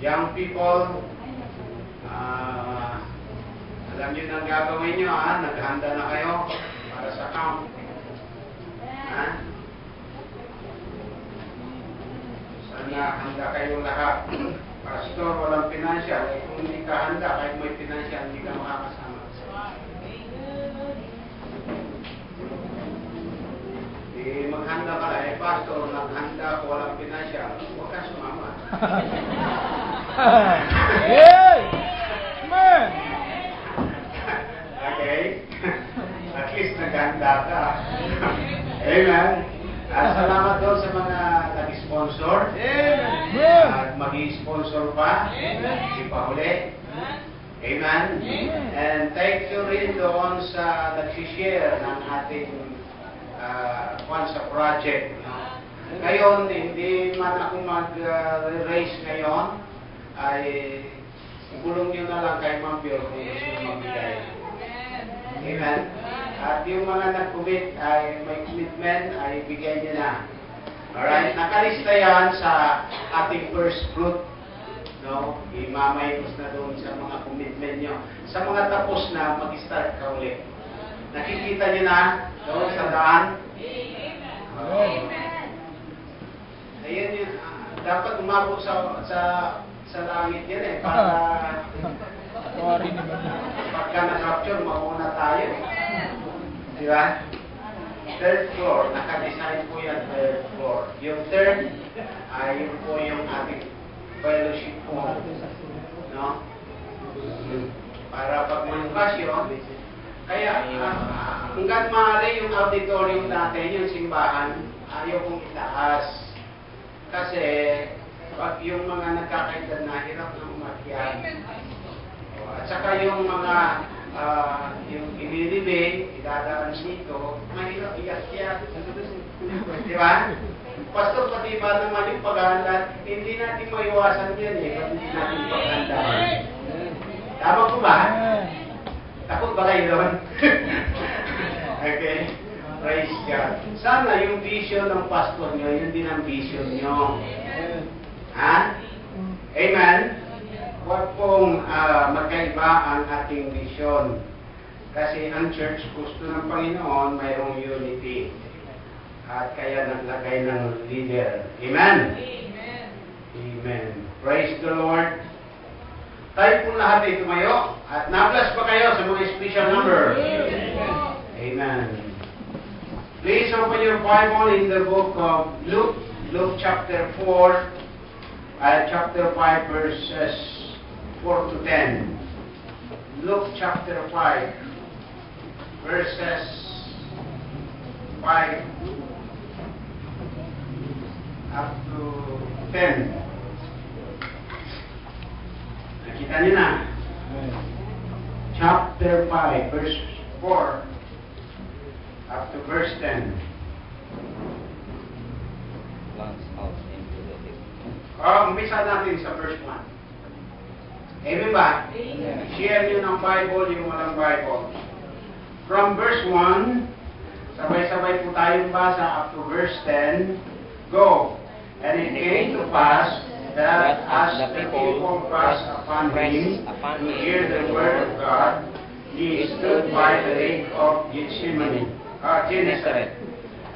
Young people, alam nyo na ang gagawin nyo, ha? Naghanda na kayo para sa camp. Ha? Sana handa kayong lahat. Pastor, walang financial. Eh, kung hindi ka handa, kahit may financial, hindi ka makakasama. Eh, maghanda ka lang. Eh, Pastor, naghanda ako, walang financial. Huwag ka sumama. Yay! Man! Okay? At least naghanda ka. Amen. Salamat doon sa mga nag-sponsor. Amen. At mag-sponsor pa. Hindi pa uli. Amen. And thank you rin doon sa nag-share ng ating sa project. Ngayon, hindi man ako mag-raise ngayon, ay gulong nyo na lang kay Ma'am Pio kung gusto nyo magbigay. Amen. At yung mga nag-commit, ay may commitment, ay bigay nyo na. Alright? Nakalista yan sa ating first fruit. No? Imamayos na doon sa mga commitment nyo. Sa mga tapos na, mag-start ka ulit. Nakikita nyo na doon sa daan? Amen. Ayan yun. Dapat umabot sa langit yan eh. Para pagka na-capture, mauna tayo. Di ba? Third floor. Naka-design po yan, third floor. Yung third, ay yun po yung ating fellowship hall. No? Para pag may okasyon, kaya hanggang maaari yung auditorium natin, yung simbahan, ayaw kong itaas. Kasi pag yung mga nagkakaedad na hirap na umakyat. At saka yung mga yung inilibing, idadaan dito, mahirap iyak-iyak. Di ba? Pastor, pati ba naman yung paghahanda, hindi natin maiwasan yan eh, pag hindi natin paghahanda. Tama ko ba? Takot ba kayo doon? Okay. Praise God. Sana yung vision ng pastor nyo, yun din ang vision nyo. Ha? Amen? Huwag pong magkaiba ang ating vision. Kasi ang church, gusto ng Panginoon, mayroong unity. At kaya naglagay ng leader. Amen? Amen. Amen. Praise the Lord. Tayo po lahat ay tumayo. At na-bless pa kayo sa mga special number. Amen. Please open your Bible in the book of Luke. Luke chapter 4. Chapter 5 verses 4 to 10. Luke chapter 5 verses 5 up to 10. Nakita niyo na. Chapter 5 verse 4 up to verse 10. Glance out into the deep. Umpisa natin sa verse 1. Amen ba? Amen. Share nyo ng Bible, yung walang Bible. From verse 1, sabay-sabay po tayong basa up to verse 10. Go. And it came to pass that as the people passed upon him to hear the word of God, he stood by the lake of Gennesaret.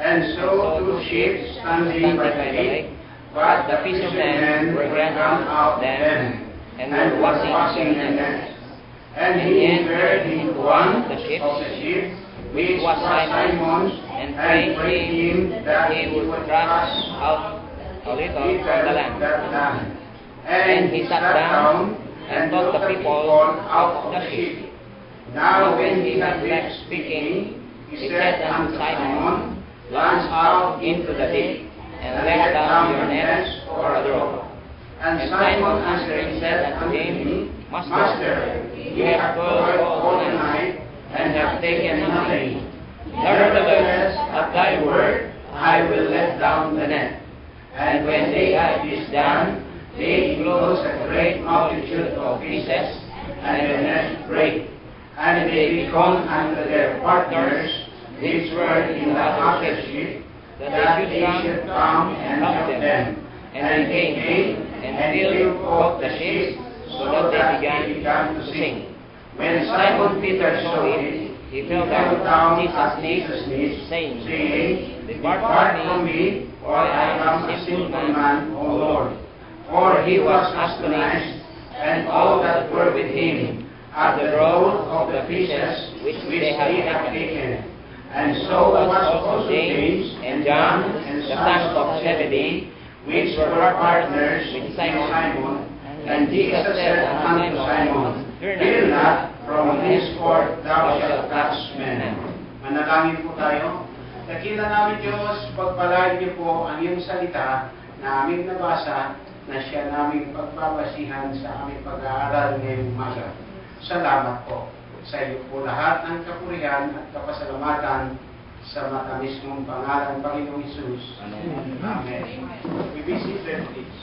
And so two ships standing by the lake, but the fishermen were gone out them, and were washing their nets. And he entered into one of the ships, which was Simon's, and prayed him that he would thrust out a little from the land. And he sat down and taught the people out of the ship. Now when he had finished speaking, he said unto Simon, launch out into the deep, and let down your nets for a draw. And Simon answering said unto him, Master, we have toiled all the night, and have taken nothing. Nevertheless, at thy word, I will let down the net. And when they had this done, they closed a great multitude of fishes, and the net brake. And they beckoned unto their partners, which were in the other ship, that they should come and help them. And they came, and filled both the ships, so that they began to sink. When Simon Peter saw it, he fell down at Jesus' knees, saying, Depart from me, for I am a sinful man, O Lord. For he was astonished, and all that were with him, at the draught of the fishes which they had taken. And so was also James and John, and the sons of Zebedee, which were partners with Simon. And Jesus said unto Simon, Fear not, from henceforth thou shalt catch men. Manalangin po tayo. Dakila namin Diyos, pagpalain niyo po ang iyong salita na aming nabasa na siya naming pagbabasihan sa aming pag-aaral ngayong umaga. Salamat po sa iyo po lahat ng kapurihan at kapasalamatan sa matamis mong pangalan, Panginoong Hesus. Amen. Amen. We be seated, please.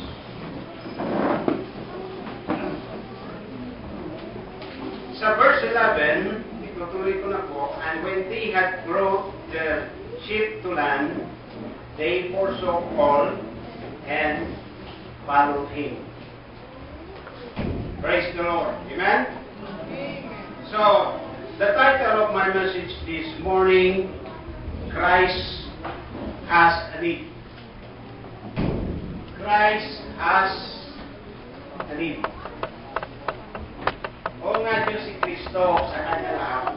Sa verse 11, itutuloy ko na po, and when they had brought the ship to land, they forsook all and followed him. Praise the Lord. Amen? So, the title of my message this morning, Christ has a need. Christ has a need. O nga Diyos si Kristo sa Kanya lahat.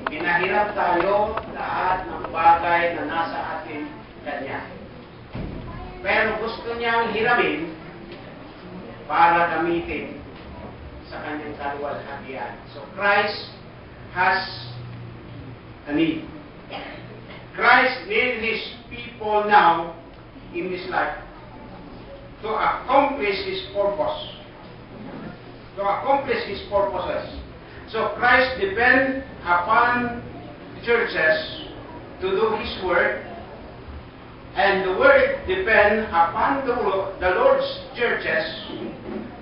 Pinahirap tayo lahat ng bagay na nasa atin Kanya. Pero gusto niyang hiramin para gamitin sa Kanyang kaluwalhatian. So Christ has a need. Christ needs His people now in this life to accomplish His purpose. To accomplish His purposes. So Christ depends upon churches to do His work, and the work depends upon the Lord's churches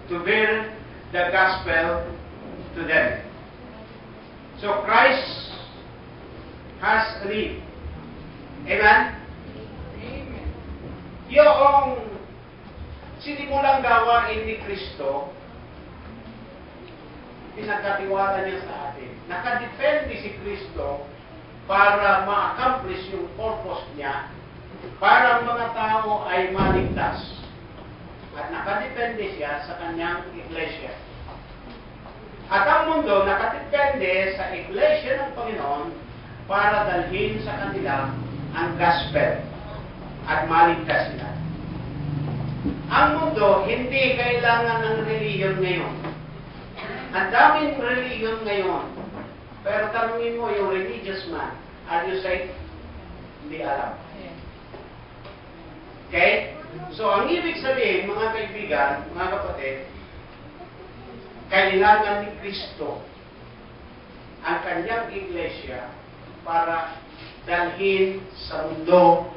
to bear the gospel to them. So Christ has a need. Amen? Amen. Yung sinimulang gawain ni Kristo, pinagkatiwala niya sa atin. Nakadepende si Kristo para ma-accomplish yung purpose niya, para ang mga tao ay maligtas. At nakadepende siya sa kanyang iglesia. At ang mundo nakadepende sa iglesia ng Panginoon para dalhin sa kanila ang gospel at maligtas sila. Ang mundo hindi kailangan ng reliyon ngayon. Ang daming reliyon ngayon. Pero tanungin mo yung religious man, are you saved? Hindi alam. Okay? So, ang ibig sabihin, mga kaibigan, mga kapatid, kailangan ni Kristo ang kanyang iglesia para dalhin sa mundo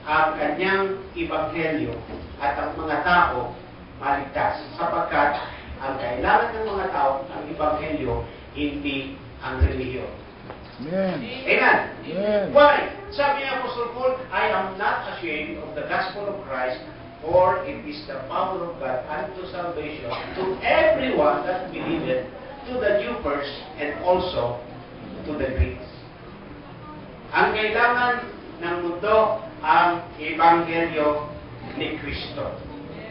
ang kanyang ebanghelyo at ang mga tao maligtas. Sapagkat ang kailangan ng mga tao, ang ebanghelyo, hindi ang relihiyon. Amen. Amen. Amen. Why? Sabi ni Apostle Paul, I am not ashamed of the gospel of Christ, for it is the power of God unto salvation to everyone that believeth, to the Jew first, and also to the Greeks. Ang kailangan ng mundo ang ebanghelyo ni Kristo.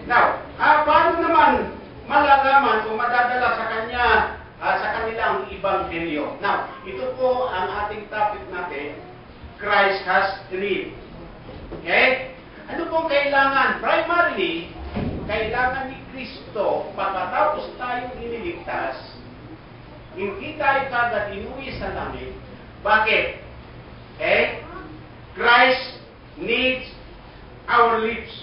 Now, paano naman malalaman kung madadala sa kanya sa kanilang ebanghelyo? Now, ito po ang ating topic natin, Christ has a need. Okay? Ano pong kailangan? Primarily, kailangan ni Kristo, pagkatapos tayong iniligtas, hindi tayo kagad inuwi sa langit. Bakit? Okay? Christ needs our lips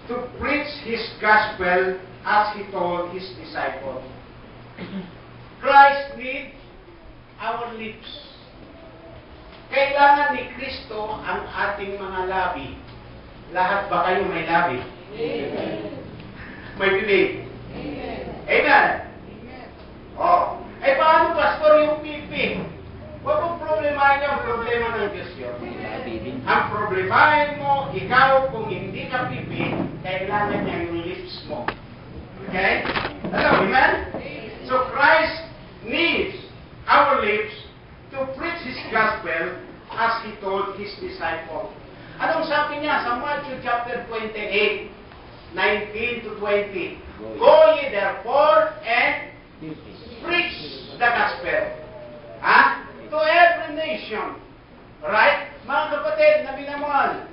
to preach His gospel as He told His disciples. Christ needs our lips. Kailangan ni Kristo ang ating mga labi. Lahat ba kayo may labi? Amen. May bibig? Amen. Amen? Amen. Oh. Paano, Pastor, yung pipi? Huwag mong problemahin niya ang problema ng Diyos yun. Ang problemahin mo, ikaw, kung hindi ka pipi, kailangan kailangan niya yung lips mo. Okay? Hello, amen? So Christ needs our lips to preach His gospel as He told His disciples. Anong sabi niya sa Matthew chapter 28, 19 to 20? Go ye therefore and preach the gospel. To every nation. Right? Mga kapatid na binamahal.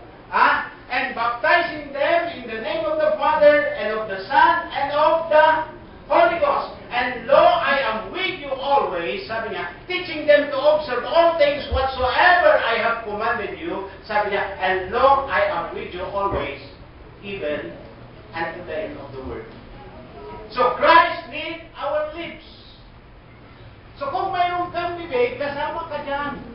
And baptizing them in the name of the Father and of the Son and of the Holy Ghost. And lo, I am with you always, sabi niya, teaching them to observe all things whatsoever I have commanded you, sabi niya, and lo, I am with you always, even unto the end of the world. So Christ needs our lips. So kung mayroon kang bibig, kasama ka dyan.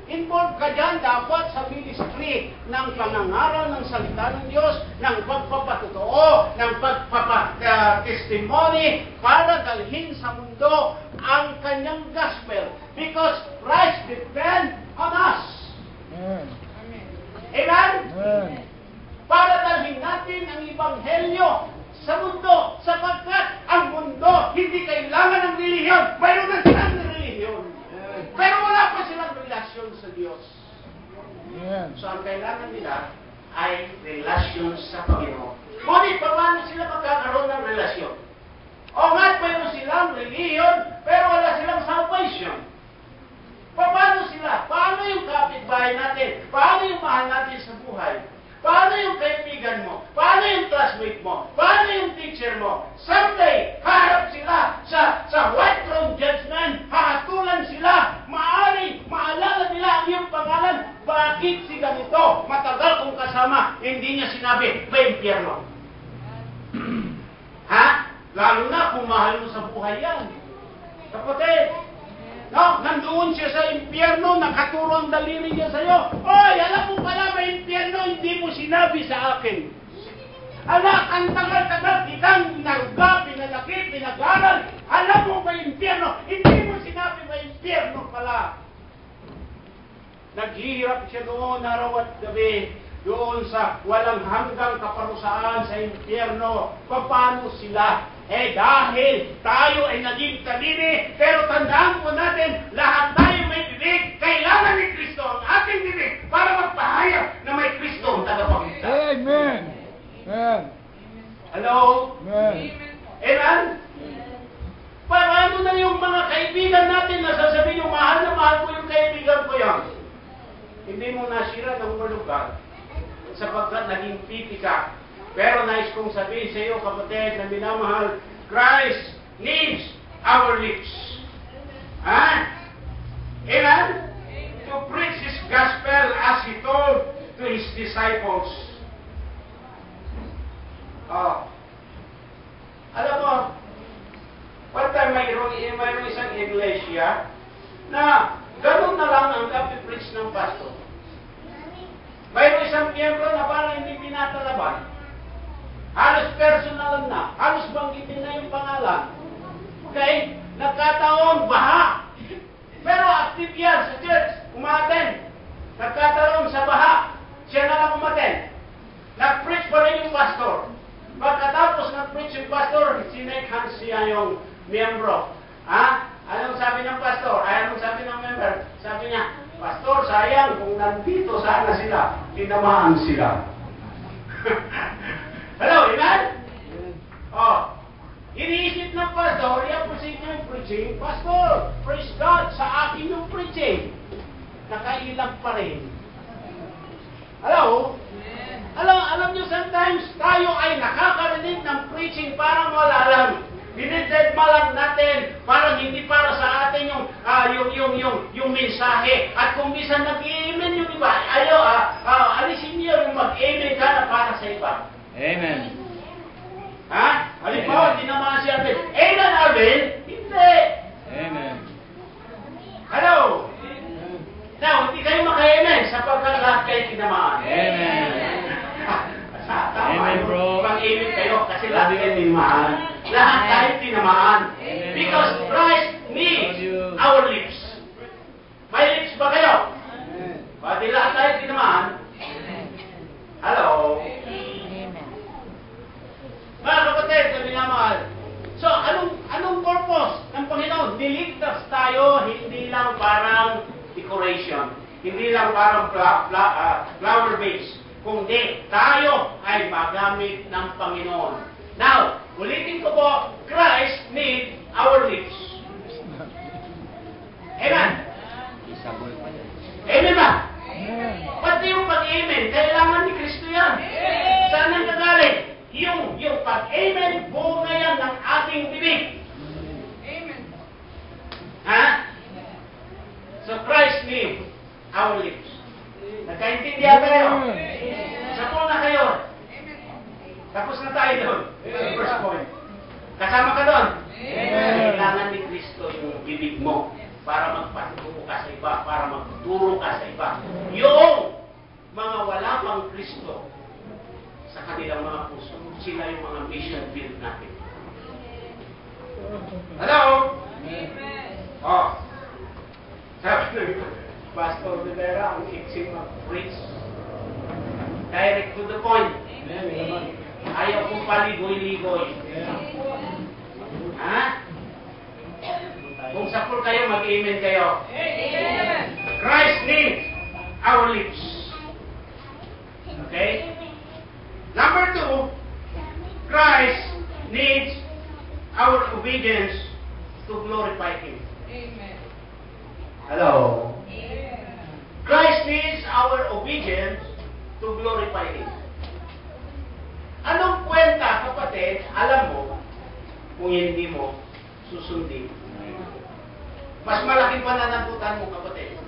Involved ka dyan dapat sa ministry ng pangangaral ng salita ng Diyos, ng pagpapatotoo, ng pagpapatestimony para dalhin sa mundo ang kanyang gospel. Because Christ depends on us. Amen. Amen? Amen. Para dalhin natin ang Ebanghelyo sa mundo, sapagkat ang mundo hindi kailangan ng relihiyon. Mayroon na silang relihiyon. Pero wala pa silang relasyon sa Diyos. Amen. So ang kailangan nila ay relasyon sa Panginoon. Ngunit paano sila magkakaroon ng relasyon? O nga, mayroon silang relihiyon, pero wala silang salvation. Paano sila? Paano yung kapitbahay natin? Paano yung mahal natin sa buhay? Paano yung kaibigan mo? Paano yung classmate mo? Paano yung teacher mo? Someday, harap sila sa white throne judgment. Hahatulan sila. Maaring maalala nila ang iyong pangalan. Bakit si ganito? Matagal kong kasama. Hindi niya sinabi, may impyerno. Lalo na kung mahal mo sa buhay yan. Kapatid, no, nandoon siya sa impyerno, nakaturo ang daliri niya sa'yo. Oy, alam mo pala may impyerno, hindi mo sinabi sa akin. Anak, ang tagal-tagal kitang naruga, pinalaki, pinag-aral. Alam mo may impyerno, hindi mo sinabi may impyerno pala. Naghihirap siya doon araw at gabi, doon sa walang hanggang kaparusaan sa impyerno. Paano sila? Dahil tayo ay naging talini, pero tandaan po natin, lahat tayo may bibig. Kailangan ni Kristo ang ating bibig para magpahayag na may Kristo ang tagapagligtas. Amen. Amen. Hello? Amen. Amen? Paano na yung mga kaibigan natin na sasabihin yung mahal na mahal ko yung kaibigan ko yan? Hindi mo nasira ng Word of God sapagkat naging pipi ka. Pero nais kong sabihin sa iyo, kapatid, na minamahal, Christ needs our lips. Amen? To preach His gospel as He told to His disciples. Alam mo, one time mayroong isang iglesia na ganun na lang ang kapipreach ng pastor. Mayroong isang miyembro na parang hindi pinatalaban. Halos personal na. Halos banggitin na yung pangalan. Okay? Nagkataon, baha. Pero active yan sa church. Umaten. Nagkataon sa baha. Siya na lang umaten. Nag-preach pa rin yung pastor. Pagkatapos nag-preach yung pastor, sinekhan siya yung miyembro. Anong sabi ng pastor? Anong sabi ng member? Sabi niya, Pastor, sayang kung nandito sana sila. Tinamaan sila. Hello, amen? Iniisip ng pastor, yung preaching, Pastor, praise God, sa akin yung preaching. Nakailang pa rin. Hello? Alam nyo, sometimes tayo ay nakakarinig ng preaching parang wala lang. Dinidedma lang natin, parang hindi para sa atin yung mensahe. At kung minsan nag-i-amen yung iba, alisin niyo yung mag-amen ka na para sa iba. Amen. Halimbawa, hindi naman si Abel. Amen, Abel? Hindi. Amen. Hello? Now, hindi kayo maka-amen sapagkat lahat kayo tinamaan. Amen. Amen, bro. Pag-amen kayo kasi lahat kayo tinamaan. Lahat tayo tinamaan. Amen. Because Christ needs our lips. May lips ba kayo? Pati lahat tayo tinamaan. Hello? hindi lang parang flower base, kundi tayo ay magamit ng Panginoon. Now, ulitin ko po, Christ needs our lips. Amen? Isabol pa yan. Amen ba? Amen. Pati yung pag-amen, kailangan ni Kristo yan. Saan ang kagaling? Yung pag-amen, bunga yan ng ating bibig. Ha? So Christ needs our lips. Nagkaintindihan ba kayo? Sapol na kayo. Tapos na tayo doon. First point. Kasama ka doon? Kailangan ni Kristo yung bibig mo para magpaturo ka sa iba, para magturo ka sa iba. Yung mga wala pang Kristo sa kanilang mga puso, sila yung mga mission field natin. Hello? Oh. Sabi ng Pastor Rivera, ang iksing mag-preach. Direct to the point. Ayaw kong paligoy-ligoy. Ha? Kung sapul kayo, mag-amen kayo. Christ needs our lips. Okay? Number 2, Christ needs our obedience to glorify Him. Hello? Christ needs our obedience to glorify Him. Anong kwenta, kapatid, alam mo, kung hindi mo susundin? Mas malaking pananagutan mo, kapatid.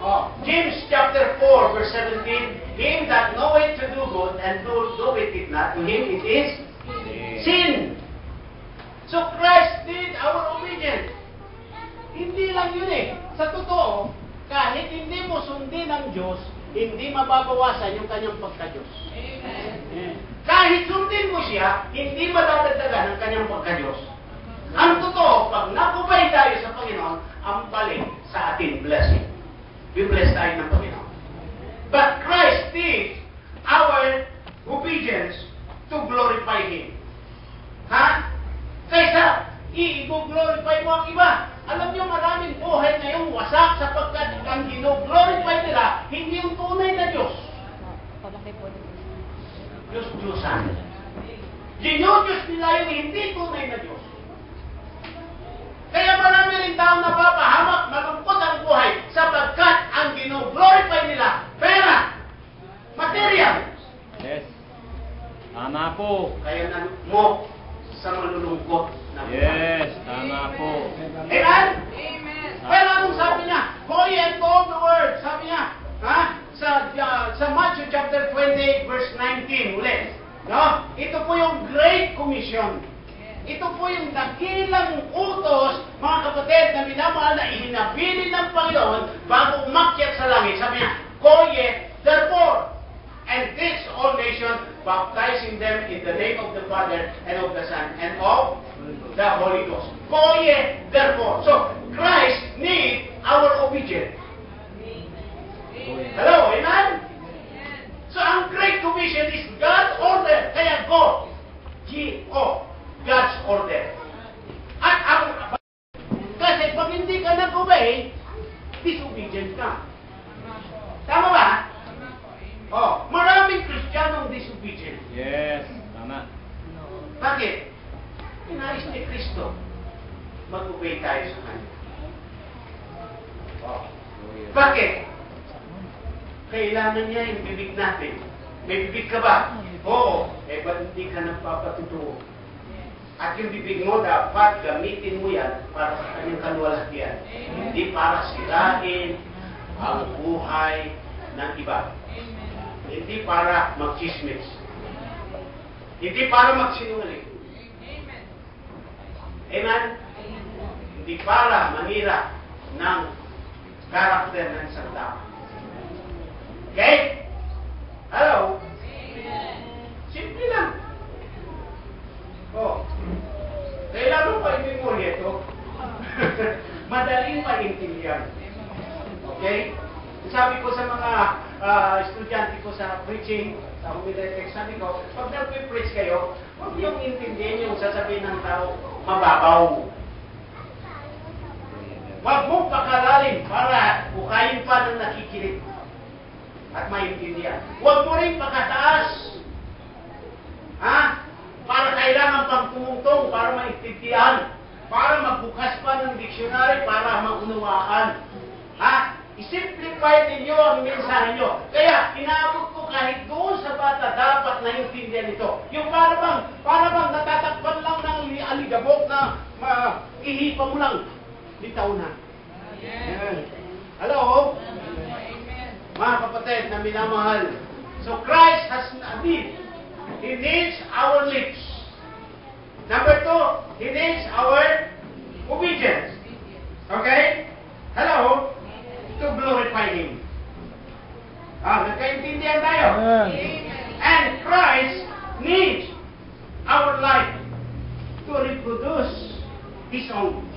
Oh, James chapter 4, verse 17, Him that knoweth to do good and doeth it not, to him it is sin. So Christ did our obedience. Hindi lang yun eh. Sa totoo, kahit hindi mo sundin ang Diyos, hindi mababawasan yung kanyang pagka-Diyos. Amen. Kahit sundin mo siya, hindi madadagdagan ang kanyang pagka-Diyos. Ang totoo, pag nakubay tayo sa Panginoon, ang balik sa ating blessing. Be-blessed tayo ng Panginoon. But Christ did our obedience to glorify Him. Ha? Kaysa, i-glorify mo ang iba. Alam niyo, maraming buhay ngayong wasak sapagkat ang gino-glorify nila, hindi yung tunay na Diyos. Diyos-Diyosan. Gino-Diyos nila yung hindi tunay na Diyos. Kaya marami rin taong napapahamak, malungkot ang buhay sapagkat ang gino-glorify nila, pera, material. Yes. Tama po. Kaya mo sa malulungkot na buhay. Yes, tama po. Amen? Pero anong sabi niya? Go ye and go the word. Sabi niya, ha? Sa Matthew chapter 28, verse 19, ulit. No? Ito po yung Great Commission. Ito po yung dakilang utos, mga kapatid, na minamahal na ihinabilin ng Panginoon bago umakyat sa langit. Sabi niya, go ye, therefore, and teach all nations, baptizing them in the name of the Father, and of the Son, and of the Holy Ghost. Go ye, therefore. So, Christ needs our obedience. Hello, amen? So, ang Great Commission is God's order. Kaya go. G-O. God's order. At ang... Kasi pag hindi ka nag-obey, disobedient ka. Tama ba? Oh, maraming Kristiyanong disobedient. Yes, tama. Bakit? Pinais ni Kristo. Mag-obey tayo sa Kanya. Oh. Bakit? Kailangan niya yung bibig natin. May bibig ka ba? Oo. Eh, ba't hindi ka nagpapatutuo? At yung bibig mo, dapat gamitin mo yan para sa kanyang kaluwalhatian. Hindi para sirain ang buhay ng iba. Hindi para mag-chismis. Hindi para magsinungaling. Amen? Hindi para manira ng karakter ng isang tao. Okay? Hello? Simple lang. Oh. Kailangan pa i-memory ito. Madaling maintindihan. Okay? Sabi ko sa mga estudyante ko sa preaching, sa humility, sabi ko, pag nag-preach kayo, huwag niyong intindihin yung sasabihin ng tao, mababaw. Huwag mong pakalalim para bukayin pa ng nakikinig at maintindihan. Huwag mo rin pakataas. Para kailangan pang tumungtong, para maintindihan, para magbukas pa ng dictionary, para maunawaan. I-simplify ninyo ang mensahe nyo. Kaya, inaabot ko kahit doon sa bata, dapat naintindihan ito. Yung para bang natatakpan lang ng aligabok na ihipa mo lang. Bitaw na. Hello? Mga kapatid na minamahal. So, Christ has a need. He needs our lips. Number 2, He needs our obedience. Okay? Hello? To glorify Him. Nagkaintindihan tayo? And Christ needs our life to reproduce His own.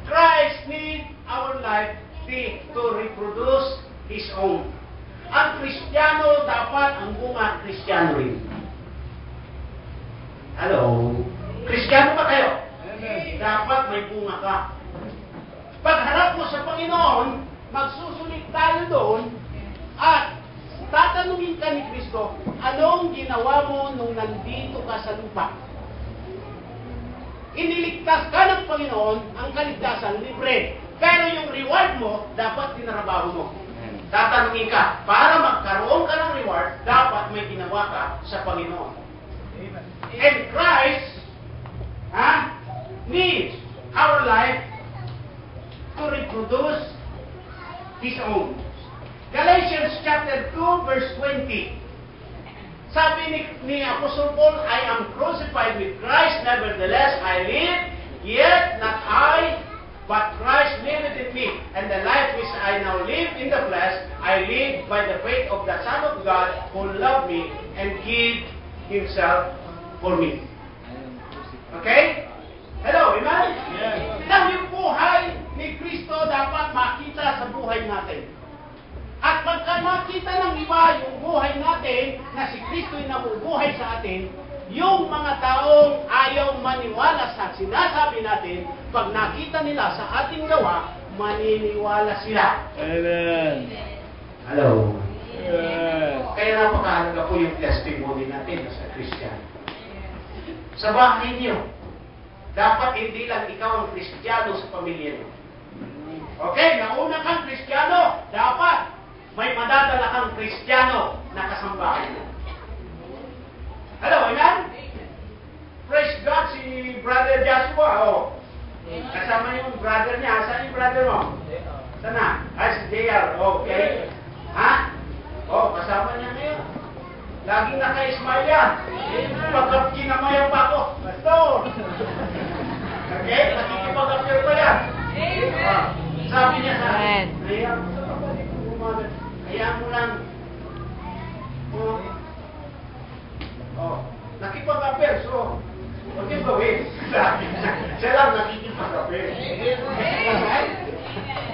Christ needs our life to reproduce His own. Ang Kristiyano dapat ang bunga Kristiyano rin. Hello? Kristiyano ba kayo? Dapat may bunga ka. Pagharap mo sa Panginoon, magsusulit tayo doon at tatanungin ka ni Kristo, anong ginawa mo nung nandito ka sa lupa? Iniligtas ka ng Panginoon, ang kaligtasan libre. Pero yung reward mo, dapat tinarabaho mo. Tatanungin ka, para magkaroon ka ng reward, dapat may ginawa ka sa Panginoon. And Christ needs our life to reproduce His own. Galatians chapter 2 verse 20. Sabi ni Apostle Paul, I am crucified with Christ, nevertheless I live, yet not I, but Christ liveth in me. And the life which I now live in the flesh, I live by the faith of the Son of God, who loved me and gave Himself for me. Okay? Hello, amen? Yes. Now, yung buhay ni Kristo dapat makita sa buhay natin. At pagka makita ng iba yung buhay natin, na si Kristo'y nabubuhay sa atin, yung mga taong ayaw maniwala sa sinasabi natin, pag nakita nila sa ating gawa, maniniwala sila. Amen. Hello? Yes. Kaya napakahalaga po yung testimony natin sa Kristiyano. Sa bahay niyo, dapat hindi lang ikaw ang Kristiyano sa pamilya niyo. Okay, nauna kang Kristiyano, dapat may madadala kang Kristiyano na kasambahay mo. Hello, amen? Praise God, si Brother Joshua, kasama yung brother niya. Saan yung brother mo? Sana? Si JR, okay. Kasama niya ngayon. Laging naka-smile yan. Pagka kinamayan pa ako, Pastor! Okay, nakikipag-appear pa yan. Sabi niya sa akin, hayaan mo lang. Nakipag-appear, so, huwag yung gawin. Siya lang nakikipag-appear.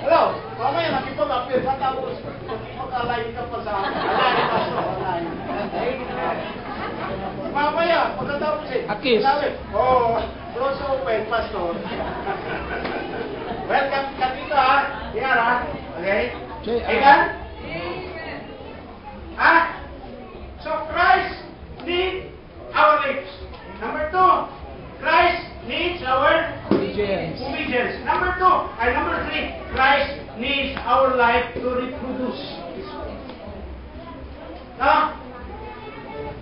Hello, mamaya nakipag-appear ka, tapos makipag-alayin ka pa sa akin. Alayin ka sa alayin. Mamaya, pagkatapos Akis. Close open, Pastor. Welcome ka dito, Yan, okay? Amen? So Christ needs our lips. Number 2, Christ needs our obedience. Number 3, Christ needs our life to reproduce.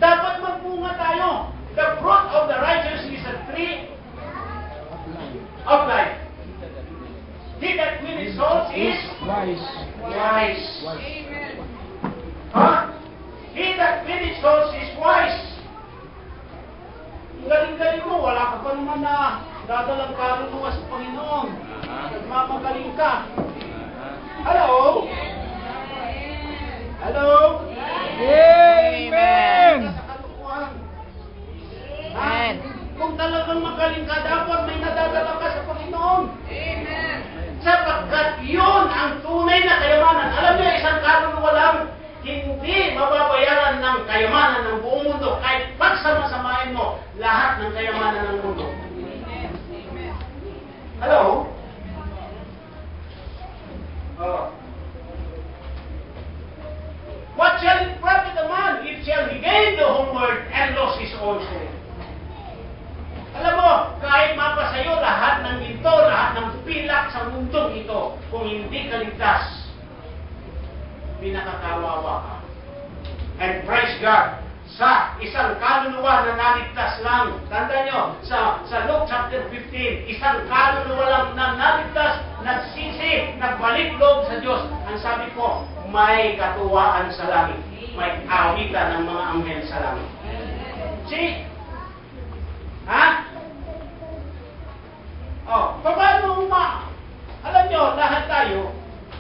Dapat magbunga tayo. The fruit of the righteous is a tree of life. He that winneth souls is Wise. He that winneth souls is wise. Ang galing-galing mo, wala ka pa naman na dadalang kaluluwa sa Panginoon. Nagmamagaling ka. Hello? Hello? Amen. Sa katukuhan. Amen. Kung talagang magaling ka, dapat may nadadala ka sa Panginoon. Amen. Sapagkat yun ang tunay na kayamanan. Alam niyo, isang kaluluwa lang, hindi mababayaran ng kayamanan ng buong mundo. Kahit pagsama-samahin mo lahat ng kayamanan ng mundo. Hello? God. Sa isang kaluluwa na naligtas lang. Tandaan nyo, sa Luke chapter 15, isang kaluluwa lang na naligtas, nagsisi, nagbalik loob sa Diyos. Ang sabi ko, may katuwaan sa langit. May awitan ng mga anghel sa langit. See? Ha? Paano alam nyo, lahat tayo,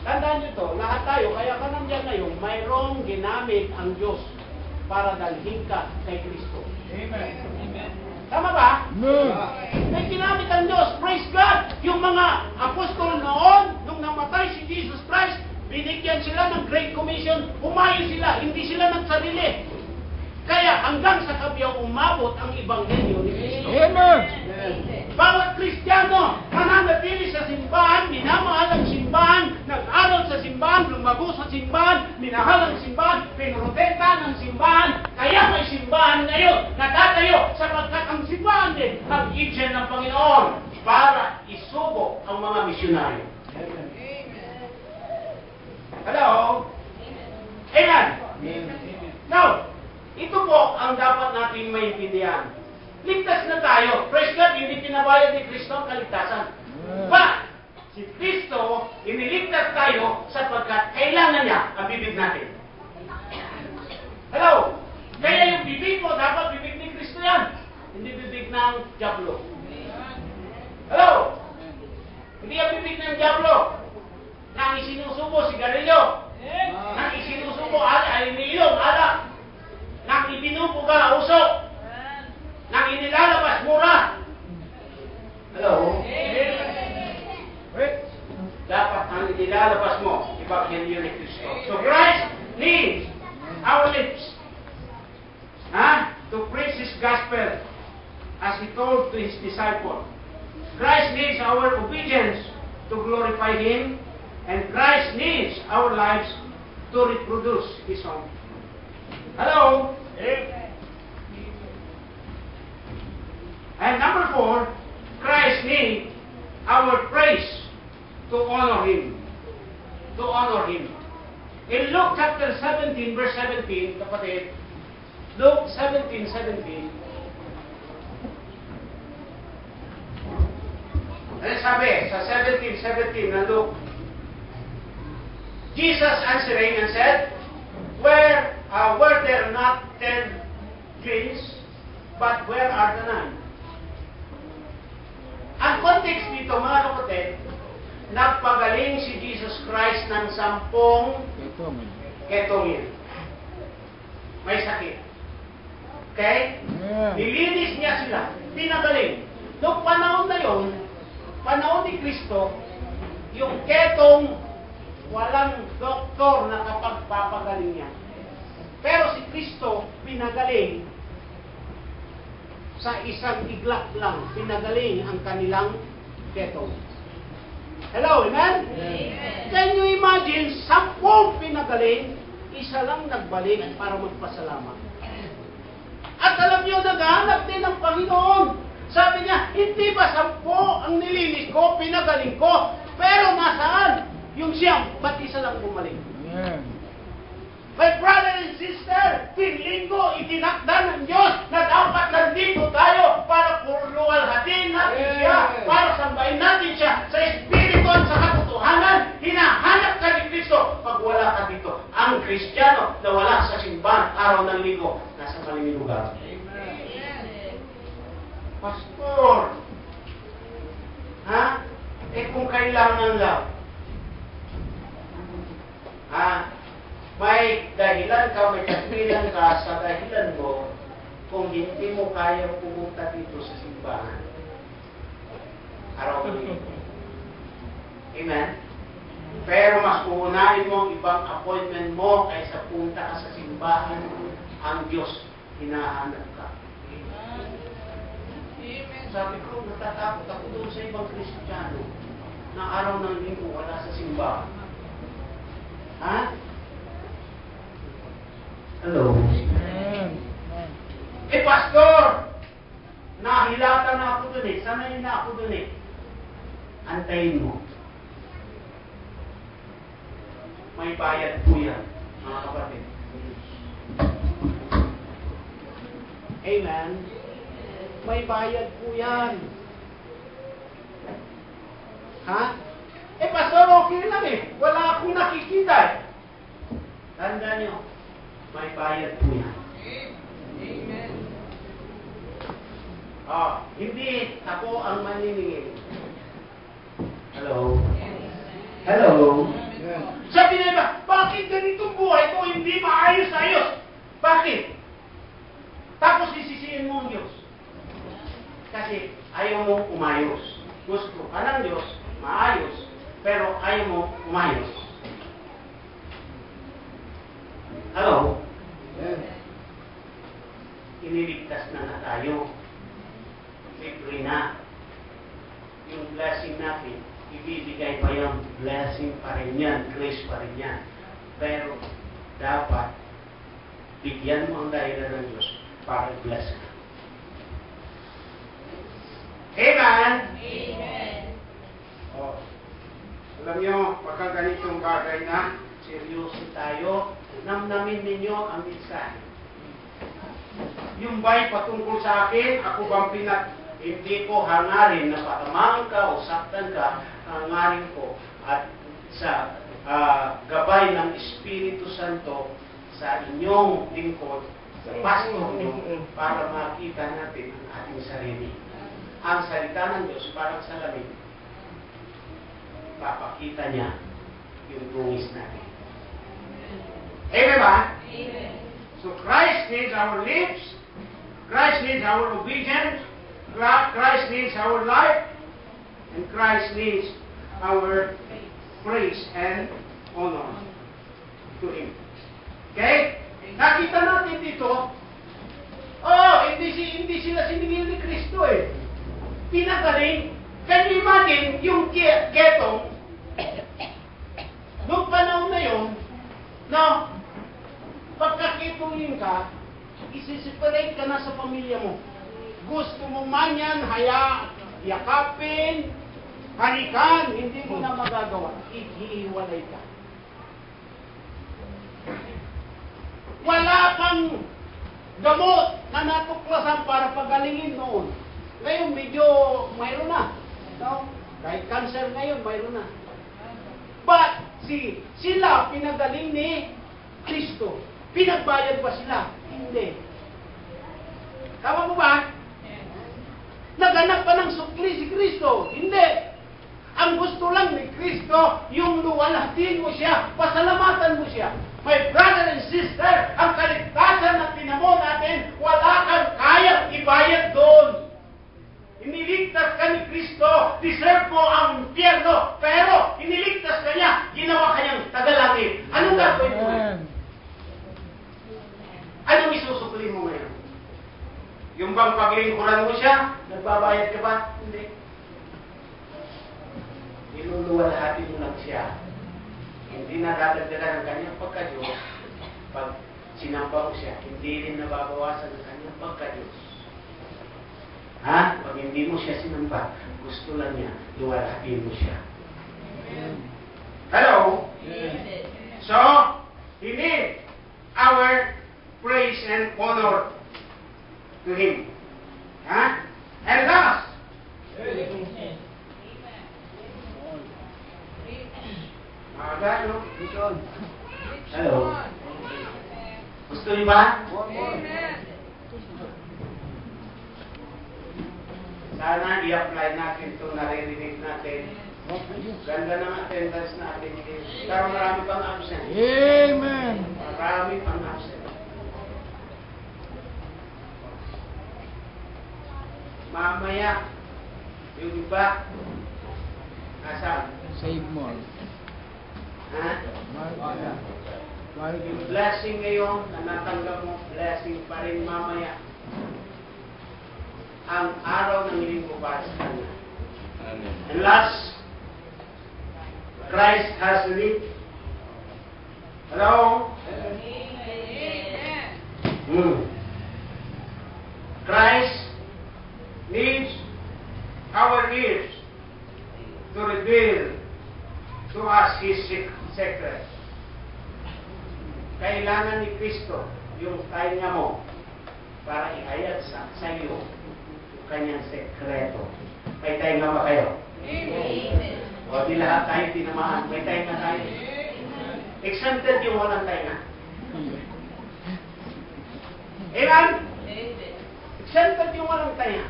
tandaan nyo to, lahat tayo, kaya ka nandiyan ngayon, mayroong ginamit ang Diyos para dalhin ka kay Kristo. Amen. Tama ba? Amen. May ginamit ang Diyos. Praise God! Yung mga apostol noon, nung namatay si Jesus Christ, binigyan sila ng Great Commission, humayo sila, hindi sila nagsarili. Kaya hanggang sa kabiyaw umabot ang Ebanghelyo ni Kristo. Amen. Bawat Kristiyano, mananatili sa simbahan, minamahal ang simbahan, nag-aral sa simbahan, lumago sa simbahan, minahal ang simbahan, pinrotektahan ang simbahan. Kaya may simbahan ngayon, natatayo sapagkat ang simbahan din ang iglesia ng Panginoon para isubo ang mga misyonaryo. Hello? Amen? Now, ito po ang dapat natin maintindihan. Ligtas na tayo. Praise God, hindi pinabayad ni Kristo ang kaligtasan. But, si Kristo, iniligtas tayo sapagkat kailangan niya ang bibig natin. Hello? Kaya yung bibig mo, dapat bibig ni Kristo yan. Hindi bibig ng Diablo. Hello? Hindi ang bibig ng Diablo. Nang isinusubo, sigarilyo. Nang isinusubo, iniinom, alak. Nang ibinubuga, usok. Nang inilalabas, mura. Hello? Dapat ang inilalabas mo, Ebanghelyo ni Kristo. So Christ needs our lips to preach His gospel as He told to His disciples. Christ needs our obedience to glorify Him, and Christ needs our lives to reproduce His own. Hello? And number 4, Christ needs our praise to honor Him. To honor Him. In Luke chapter 17, verse 17, kapatid, Luke 17:17, ano sabi sa 17:17 na Luke? Jesus answering and said, were there not 10 twins, but where are the 9? Ang context dito, mga kapatid, nagpagaling si Jesus Christ ng 10 ketongin. May sakit. Okay? Nilinis niya sila. Pinagaling. Noong panahon na yon, panahon ni Kristo, yung ketong walang doktor na kapagpapagaling niya. Pero si Kristo, pinagaling sa isang iglap lang, pinagaling ang kanilang ketong. Hello, amen? Amen. Can you imagine, 10 pinagaling, isa lang nagbalik para magpasalamat. At alam niyo, naghahanap din ng Panginoon. Sabi niya, hindi ba 10 ang nilinis ko, pinagaling ko, pero nasaan? Yung siyam, ba't isa lang bumalik? Yeah. My brother and sister, linggo itinakda ng Diyos na dapat nandito tayo para luwalhatin natin siya, para sambahin natin siya sa Espiritu at sa katotohanan. Hinahanap ka ni Kristo pag wala ka dito. Ang Kristiyano na wala sa simbahan araw ng linggo, nasa maling lugar. Pastor, kung kailangan lang, may dahilan ka, may kaswilan ka sa dahilan mo kung hindi mo kaya pumunta dito sa simbahan. Araw ng linggo. Amen? Pero mas uunahin mo ang ibang appointment mo kaysa punta ka sa simbahan, ang Diyos, hinahanap ka. Sabi ko, natatakot ako doon sa ibang Kristiyano na araw ng linggo wala sa simbahan. Hello? Pastor! Nahilata na ako dun sanay na ako dun Antayin mo. May bayad po yan, mga kapatid. Amen? May bayad po yan. Ha? Pastor, okay lang eh. Wala akong nakikita eh. Tandaan nyo, may bayad po yan. Amen. Hindi ako ang maniningil. Hello? Hello? Sabi nila, bakit ganitong buhay ko hindi maayos-ayos? Bakit? Tapos isisiin mo ang Diyos. Kasi ayaw mo umayos. Gusto ka ng Diyos, maayos, pero ayaw mo umayos. Hello? Iniligtas na tayo. Libre na. Yung blessing natin, ibibigay pa yung blessing pa rin yan, grace pa rin yan. Pero, dapat, bigyan mo ang dahilan ng Diyos para i-bless ka. Amen? Amen. Alam nyo, pagka ganitong bagay na, seryoso tayo, namnamin ninyo ang mensahe. Yung ba'y patungkol sa akin, ako bang hindi ko hangarin na patamaan ka o saktan ka, hangarin ko at sa gabay ng Espiritu Santo sa inyong lingkod, sa pastor nyo, para makita natin ang ating sarili. Ang salita ng Diyos parang salamin. Papakita niya yung dungis natin. Amen ba? Amen. So Christ needs our lips, Christ needs our obedience, Christ needs our life, and Christ needs our praise and honor to Him. Okay? Nakita natin dito, hindi sila siningil ni Kristo eh. Pinagaling. Can you imagine yung getong, noong panahon na yun, no, pagkakitungin ka, isi-separate ka na sa pamilya mo. Gusto mo man yan, yakapin, halikan, hindi mo na magagawa. Ihiwalay ka. Wala pang gamot na natuklasan para pagalingin noon. Ngayon, medyo mayroon na. No? Kahit cancer ngayon, mayroon na. But, sila pinagaling ni Kristo. Pinagbayad ba sila? Hindi. Tama mo ba? Naganap pa ng sukli si Kristo? Hindi. Ang gusto lang ni Kristo, yung luwalhatin mo siya, pasalamatan mo siya. My brother and sister, ang kaligtasan na tinamo natin, wala kang kayang ibayad doon. Iniligtas ka ni Kristo, deserve mo ang impyerno, pero iniligtas ka niya, ginawa kanyang tagalangit. Anong gagawin mo ngayon? Anong isusukli mo ngayon? Yung bang paglingkuran mo siya, nagbabayad ka ba? Hindi. Iluluwalhati mo lang siya. Hindi na dadagdagan ang kanyang pagka-Diyos. Pag sinamba mo siya, hindi rin nababawasan ang kanyang pagka-Diyos. Pag hindi mo siya sinamba, gusto lang niya, luwalhatin mo siya. Hello? Amen. So, he needs our praise and honor to Him. And last, no? Hello? Gusto niyo ba? Amen. Sana i-apply natin itong naririnig natin. Ganda ng attendance natin. Pero marami pang absent. Amen. Marami pang absent. Mamaya, yung iba, nasaan? Save more. Yung blessing ngayon, na natanggap mo, blessing pa rin mamaya. Ang araw ng linggo para sa Kanya. Amen. And last, Christ has lived. Hello? Amen. Christ needs our ears to reveal to us His secret. Kailangan ni Kristo yung tainga mo para ihayag sa iyo yung kanyang sekreto. May tainga ba kayo? Amen. O di lahat tayo tinamaan. May tainga tayo. Exempted yung walang tainga. Amen? Amen. Exempted yung walang tainga.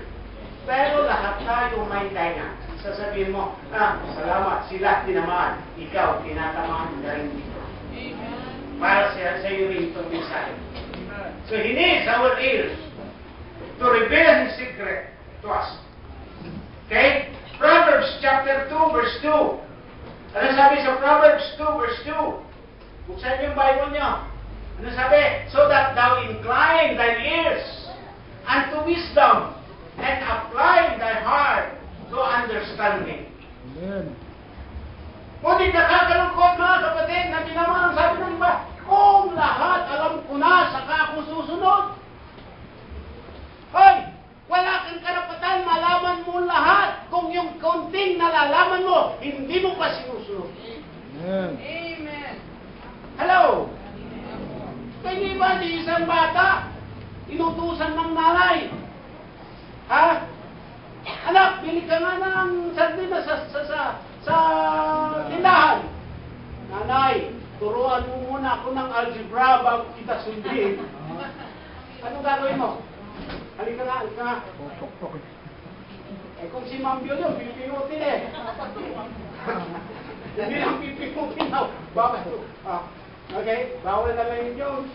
Pero lahat tayo may tainga. Sasabihin mo, salamat, sila tinamaan. Ikaw, tinatamaan na rin dito. Para sa iyo rin itong mensahe. So He needs our ears to reveal His secret to us. Okay? Proverbs chapter 2, verse 2. Ano sabi sa Proverbs 2, verse 2? Buksan yung Bible nyo. Ano sabi? So that thou incline thine ears unto wisdom and apply thy heart to understanding. Amen. Ngunit nakakalungkot mga kapatid na ginawa ang sabi ng iba, kung lahat alam ko na, saka ako susunod. Hoy! Wala kang karapatan, malaman mo lahat. Kung yung konting nalalaman mo, hindi mo pa sinusunod. Amen. Amen. Hello? Kaya ba di isang bata, inutusan ng nanay? Ha? Anak, bili ka nga ng sardina sa tindahan. Nanay, turuan mo muna ako ng algebra bago kita sundin. Anong gagawin mo? Halika nga. Eh kung si Ma'am Biol yun, pipinutin eh. Hindi lang pipinutin na. Bakit? Okay, bawal na lang yun.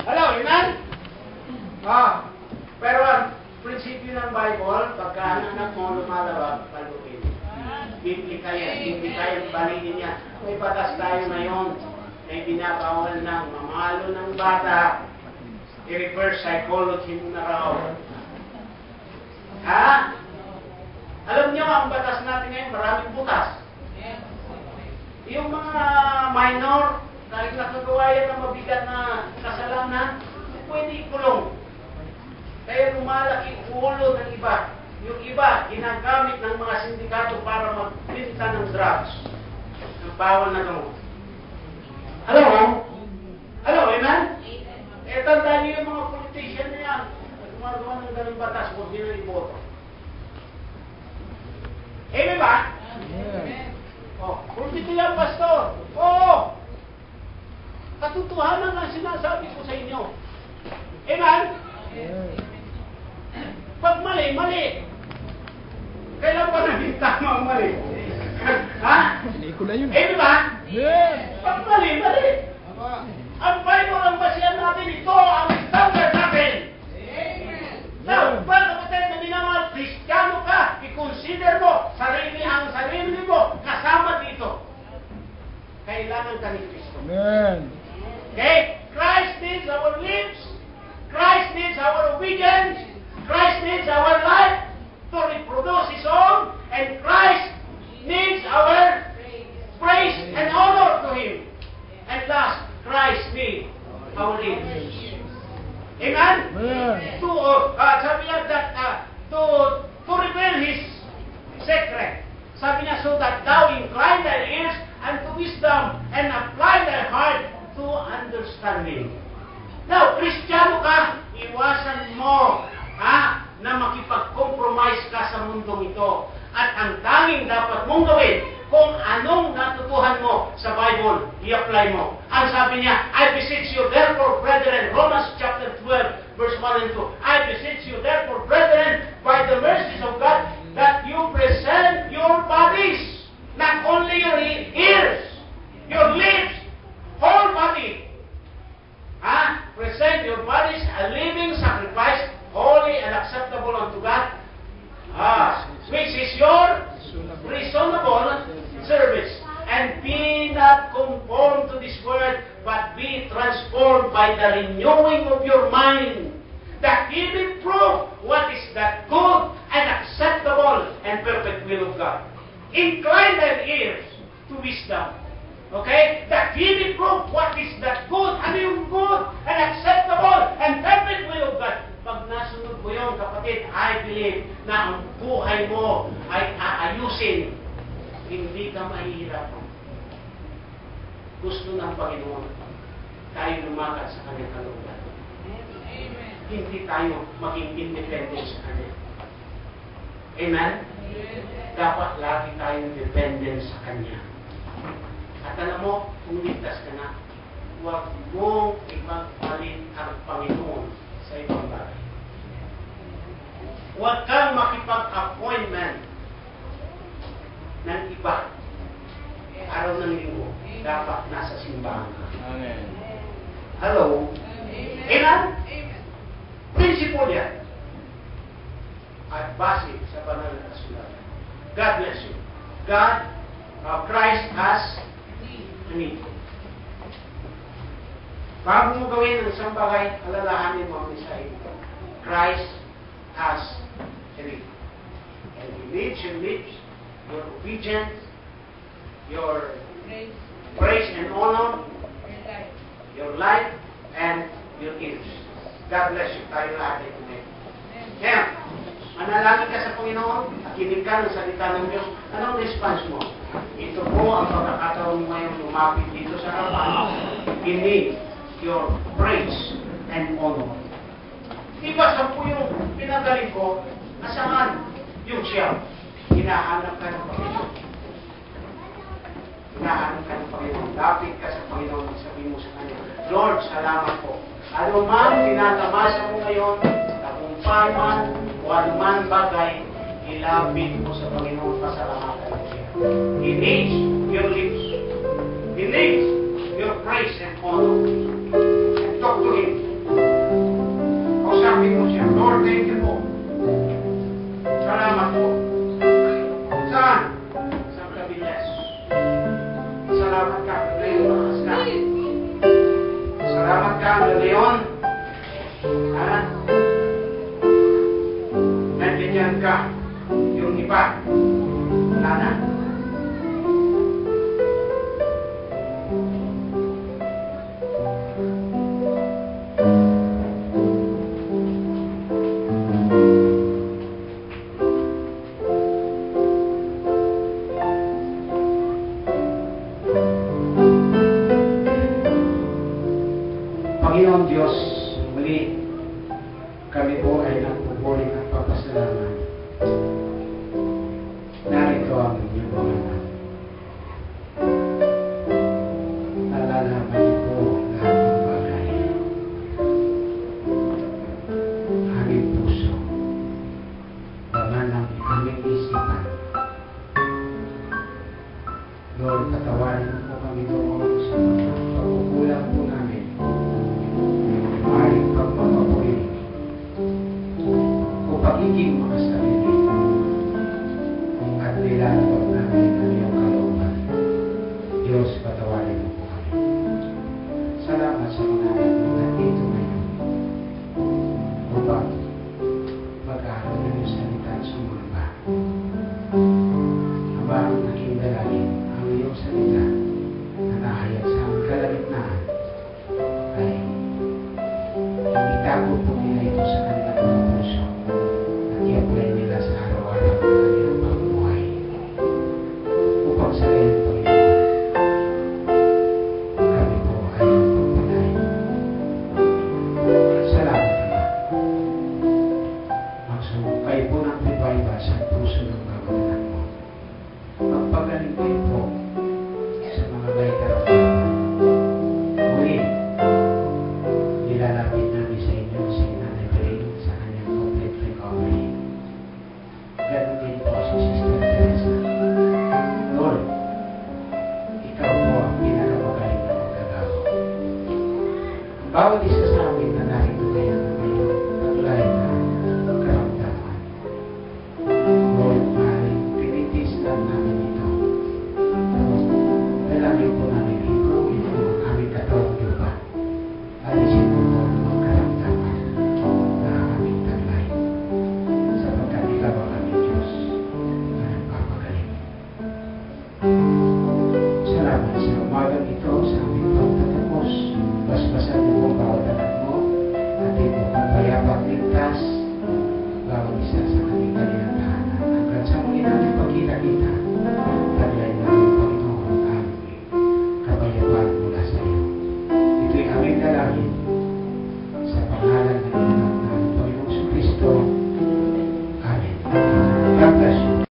Hello, amen? Pero ang prinsipyo ng Bible, pagka ang anak mo lumalabag, paluin. Hindi kaya balikin niya. May batas tayo ngayon. May binabawal ng mamalo ng bata. I-reverse psychology mo na raw. Ha? Alam niyo, ang batas natin ngayon, maraming butas. Yung mga minor, kahit nakagawa yan ng mabigat na kasalanan, pwede ikulong. Kaya lumalaki ulo ng iba. Yung iba, ginagamit ng mga sindikato para magbinta ng drugs. Ang bawal na gamot. Hello? Hello, amen? Eh, tandaan niyo yung mga politician na yan. Gumagawa ng ganung batas, huwag nyo na iboto. Amen ba? Amen. Oh, pulpito yan, pastor. Oo! Katotohanan ang sinasabi ko sa inyo. Amen? Amen. Pag mali, mali. Kailan pa naging tama ang mali? Ha? Pelikula yun. Amen ba? Amen. Pag mali, mali. Ang Bible ang basihan natin, ito ang standard natin. Now, para kapatid na minamahal, Kristiyano ka, i-consider mo ang sarili mo kasama dito. Kailangan ka ni Kristo. Amen. Okay? Christ needs our lips. Christ needs our obedience. Christ needs our life to reproduce His own. And Christ needs our praise and honor to Him. And last, Christ needs our lips. Amen? Amen. Sabi niya that to reveal His secret. Sabi niya, so that thou incline thy ears unto wisdom and apply thy heart to understanding. Now, Kristiyano ka, iwasan mo na makipag-compromise ka sa mundong ito. At ang tanging dapat mong gawin, kung anong natutuhan mo sa Bible, i-apply mo. Ang sabi niya, I beseech you therefore, brethren, Romans chapter 12, verse 1 and 2. I beseech you therefore, brethren, by the mercies of God, that you present your bodies, not only your ears, your lips, whole body. Present your bodies a living sacrifice, holy and acceptable unto God, which is your reasonable service. And be not conformed to this world, but be transformed by the renewing of your mind, that ye may prove what is that good and acceptable and perfect will of God. Incline thine ears to wisdom. Okay? That ye may prove what is that good, ano yung good and acceptable and perfect will of God. Pag nasunod mo yun, kapatid, I believe na ang buhay mo ay aayusin. Hindi ka mahihirapan. Gusto ng Panginoon tayo lumakad sa kanyang kalooban. hindi tayo maging independent sa Kanya. Amen? Dapat lagi tayong dependent sa Kanya. At alam mo, kung ligtas ka na, huwag mong ipagpalit ang Panginoon sa ibang bagay. Huwag kang makipag-appointment ng iba. Araw ng linggo, dapat nasa simbahan ka. Amen. Hello? Amen? Prinsipyo yan. At base sa banal na kasulatan. God bless you. God, Christ has a need. Bago mo gawin ang isang bagay, alalahanin mo ang isa ito. Christ has a need. And He needs your lips, your obedience, your praise and honor, your life, and your ears. God bless you. Tayo lahat ay kumain. Kaya, manalangin ka sa Panginoon at kinig ka ng salita ng Diyos. Anong response mo? Ito po ang pagkakataon mo ngayon lumapit dito sa harapan. Kinig your praise and honor. Iba sa po yung pinagaling ko, nasaan yung siya? Hinahanap ka ng Panginoon. Hinahanap ka ng Panginoon. Lapit ka sa Panginoon at sabihin mo sa Kanya, Lord, salamat po. Ano man tinatamasa mo ngayon, tagumpay man, o anuman bagay, ilapit mo sa Panginoon, pasalamatan mo siya. He needs your lips. He needs your praise and honor. And talk to Him. Kausapin mo siya, Lord, thank you po. Salamat po. Saan? Sa Kabiles. Salamat ka, ngayon lakas ka. Salamat ka, ngayon. Nandiyan ka. Yung iba, wala na. Panginoon Diyos, muli kami po ay nagpupuling at papasalamat. Narito ang inyong mga anak. Nalalaman niyo po lahat ng bagay. Aming puso, laman ng aming isipan. Lord, patawarin mo po kami doon sa mga pagkukulang po namin. Maring pagpapapuri o pagiging makasarili at nilalabag namin ang iyong kalooban. Diyos, patawarin mo po kami. Salamat sa mga anak mo nandito ngayon upang mag-aaral ng iyong salita at sumamba. Habang naging dalangin ang iyong salita na nahayag sa aming kalagitnaan ay itago po nila ito sa kanilang mga puso at i-apply nila sa araw-araw ng kanilang pamumuhay upang sa ngayon, Panginoon, kami po ay magpapalay. Salamat naman. Magsumukay po ng revival sa puso ng bawat anak mo. Magpagaling kayo po sa mga may karamdaman. Muli, nilalapit namin sa inyo si Nanay Bering sa kanyang complete recovery. Ganon din po si Sister Teresa. Lord, ikaw po ang pinakamagaling na magagawa. Ang bawat isa sa amin na narito ngayon na mayroong taglay na karamdaman. Lord, maaaring pinitis lang namin ito. Dalangin po namin ito ang aming katawang lupa. Alisin mo po ang mga karamdaman na aming taglay. Sapagkat ikaw ang aming Diyos na nagpapagaling. Salamat sa umagang ito